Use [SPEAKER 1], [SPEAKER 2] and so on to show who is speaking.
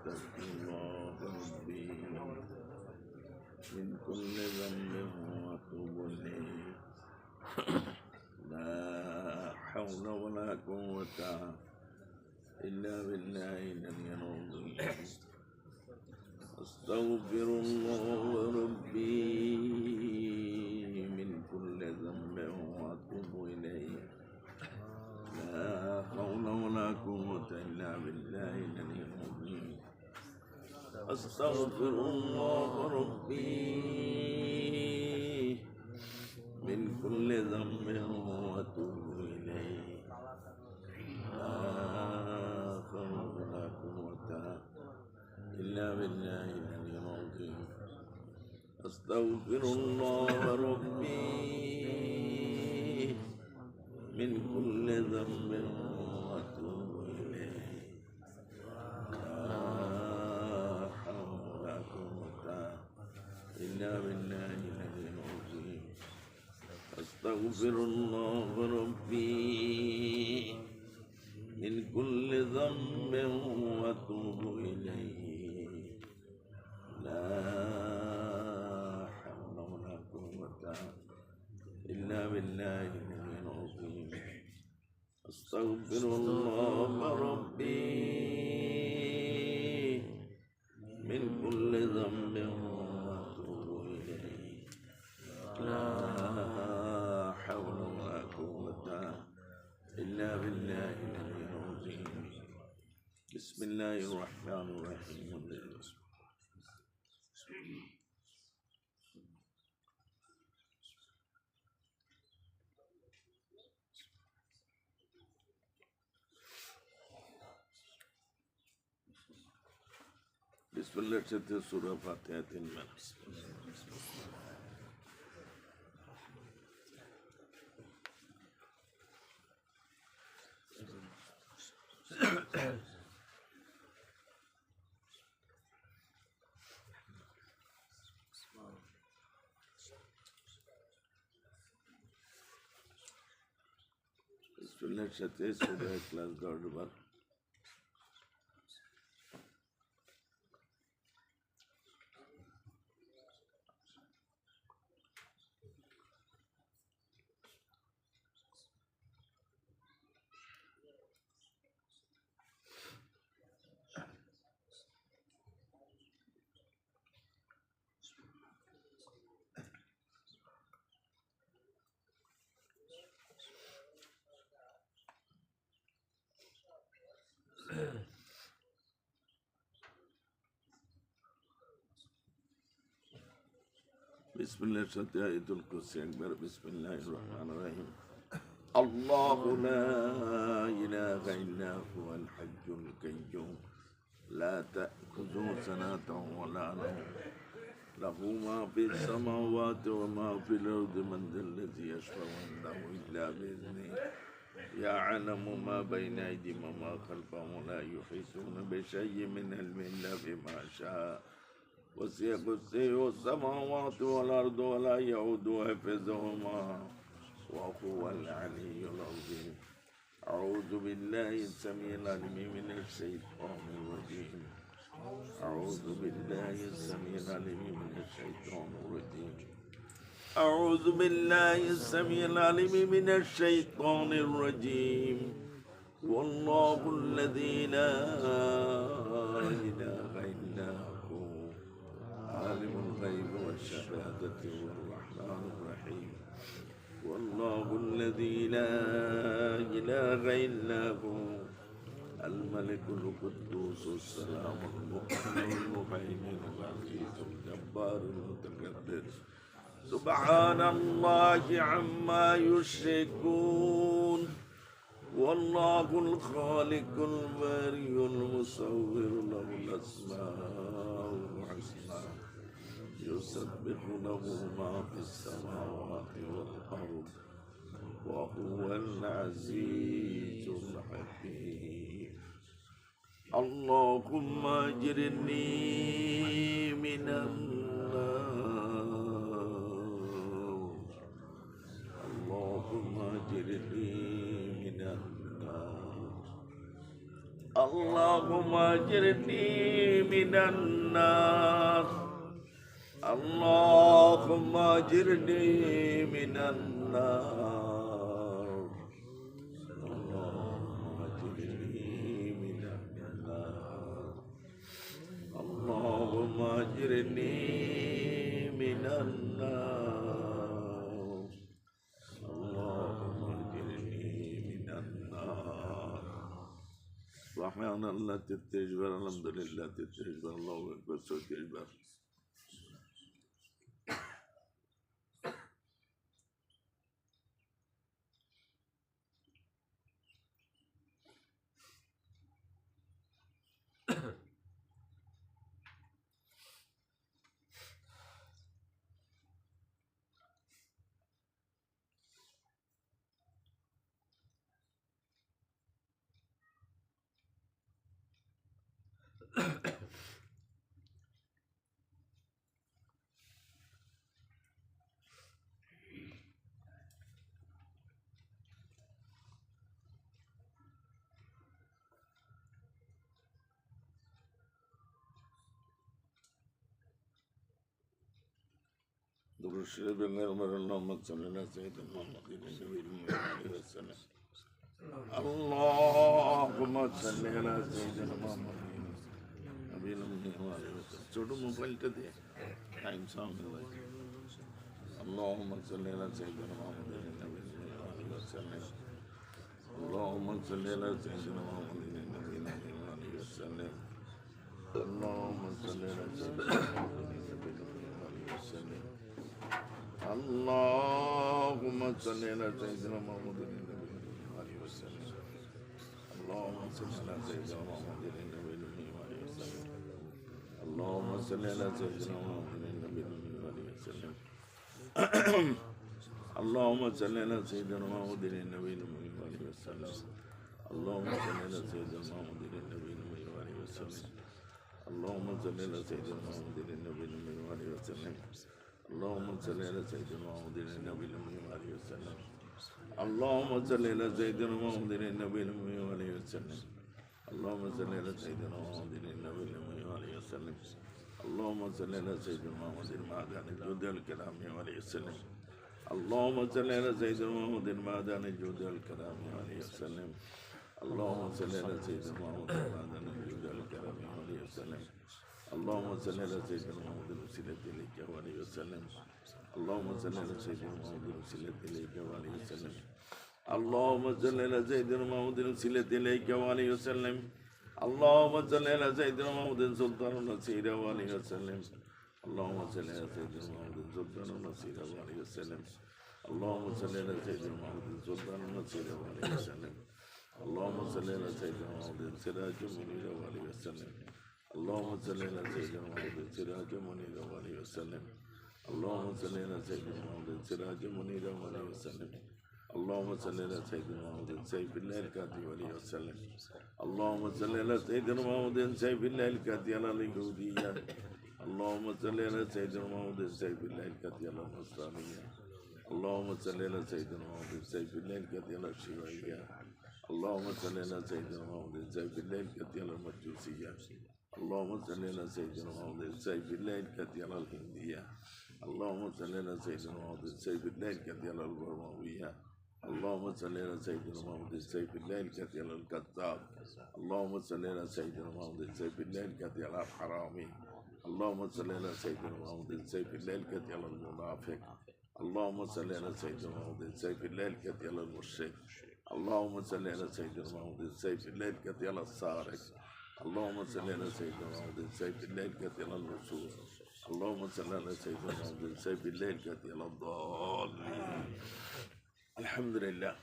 [SPEAKER 1] أستغفر الله ربي من كل ذنب وأتوب إليه لا حول ولا قوة إلا بالله العلي العظيم أستغفر الله ربي من كل ذنب وأتوب إليه لا حول ولا قوة إلا بالله العلي العظيم أستغفر الله ربي من كل ذنب وأتوب إليه لا حول ولا قوة إلا بالله العلي العظيم أستغفر الله ربي من كل ذنب وأتوب إليه لا حول ولا قوة إلا بالله العلي العظيم أستغفر الله ربي من كل ذنب وأتوب إليه لا حول ولا قوة إلا بالله العلي العظيم أستغفر الله ربي من كل ذنب وأتوب إليه لا حول ولا قوة إلا بالله العلي العظيم بسم الله الرحمن الرحيم بسم الله الرحمن سورة فاتحة المنس بسم الله الرحمن سورة إخلاص دردبار بسم الله الرحمن آية الكرسي أكبر بسم الله الرحمن الرحيم الله لا إله إلا هو الحي القيوم لا تأخذه سنة ولا نوم له ما في السماوات وما في الأرض من ذا الذي يشفع عنده إلا بإذنه يعلم ما بين أيديهم وما خلفهم ولا يحيطون بشيء من علمه إلا بما شاء وسع كرسيه السماوات والأرض ولا يؤوده حفظهما وهو العلي العظيم أعوذ بالله السميع العليم من الشيطان الرجيم أعوذ بالله السميع العليم من الشيطان الرجيم أعوذ بالله السميع العليم من الشيطان الرجيم والله الذي لا إله إلا هو عالم الغيب والشهادة والرحمن الرحيم والله الذي لا إله إلا هو الملك القدوس السلام المؤمن المهيمن العزيز الجبار المتكبر سبحان الله عما يشركون والله الخالق البارئ المصور له الأسماء الحسنى يسبح له ما في السماوات والأرض وهو العزيز الحكيم اللهم أجرني من النار اللهم أجرني من النار اللهم أجرني من النار اللهم أجرني من النار اللهم أجرني من النار اللهم أجرني من النار اللهم أجرني من النار سبحان الله تتجبر الحمد لله تتجبر الله أكبر تتجبر درود شریف پیغمبر اللهم صل على سيدنا محمد النبي الأمي وسلم اللهم صل على سيدنا محمد النبي الأمي وسلم ছোট মোবাইলটা দিয়ে টাইম সাউন্ড اللهم صل على سيدنا محمد النبي الأمي وسلم اللهم صل على سيدنا محمد النبي الأمي وسلم اللهم صل على سيدنا محمد النبي الأمي وسلم اللهم صل على سيدنا محمد النبي عليه وسلم اللهم صل على سيدنا محمد النبي عليه وسلم اللهم صل على سيدنا محمد النبي عليه وسلم اللهم صل على سيدنا محمد النبي عليه وسلم اللهم صل على سيدنا محمد النبي عليه وسلم اللهم صل على سيدنا محمد النبي عليه وسلم اللهم صل على سيدنا محمد النبي عليه وسلم اللهم صل على سيدنا محمد النبي عليه وسلم اللهم صل على سيدنا محمد النبي عليه وسلم اللهم صل على سيدنا محمد المعدن الجود الكرام عليه وسلم اللهم صل على سيدنا محمد المعدن الجود الكرام عليه وسلم اللهم صل على سيدنا محمد المعدن الجود الكرام عليه وسلم اللهم صل على سيدنا محمد الوسيلة إليك وعليه وسلم اللهم صل على سيدنا محمد الوسيلة إليك وعليه وسلم اللهم صل على سيدنا محمد الوسيلة إليك وعليه وسلم اللهم صل على سيدنا محمد سلطان النصير وعليه وسلم اللهم صل على سيدنا محمد سلطان النصير وعليه وسلم اللهم صل على سيدنا محمد سلطان النصير وعليه وسلم اللهم صل على سيدنا محمد سراج منير وعليه وسلم اللهم صل على سيدنا محمد سراج منير وعليه وسلم اللهم صل على سيدنا محمد سراج منير وعليه وسلم اللهم صل على سيدنا محمد سيف الله الكاتب عليه وسلم اللهم صل على سيدنا محمد سيف الله الكاتب على اليهودية اللهم صل على سيدنا محمد سيف الله الكاتب على النصرانية اللهم صل على سيدنا محمد سيف الله الكاتب على الشيوعية اللهم صل على سيدنا محمد سيف الله الكاتب على المجوسية اللهم صل على سيدنا محمد سيف الله الكاتب على الهندية اللهم صل على سيدنا محمد سيف الله الكاتب على البرموية اللهم صل على سيدنا محمد سيف الله الكاتب على الكذاب اللهم صل على سيدنا محمد سيف الله الكاتب على الحرامي اللهم صل على سيدنا محمد سيف الله الكاتب على المنافق اللهم صل على سيدنا محمد سيف الله الكاتب على المشرك اللهم صل على سيدنا محمد سيف الله الكاتب على السارق اللهم صل على سيدنا محمد سيف الله الكاتب على اللصوص اللهم صل على سيدنا محمد سيف الله الكاتب على الضالين الحمد لله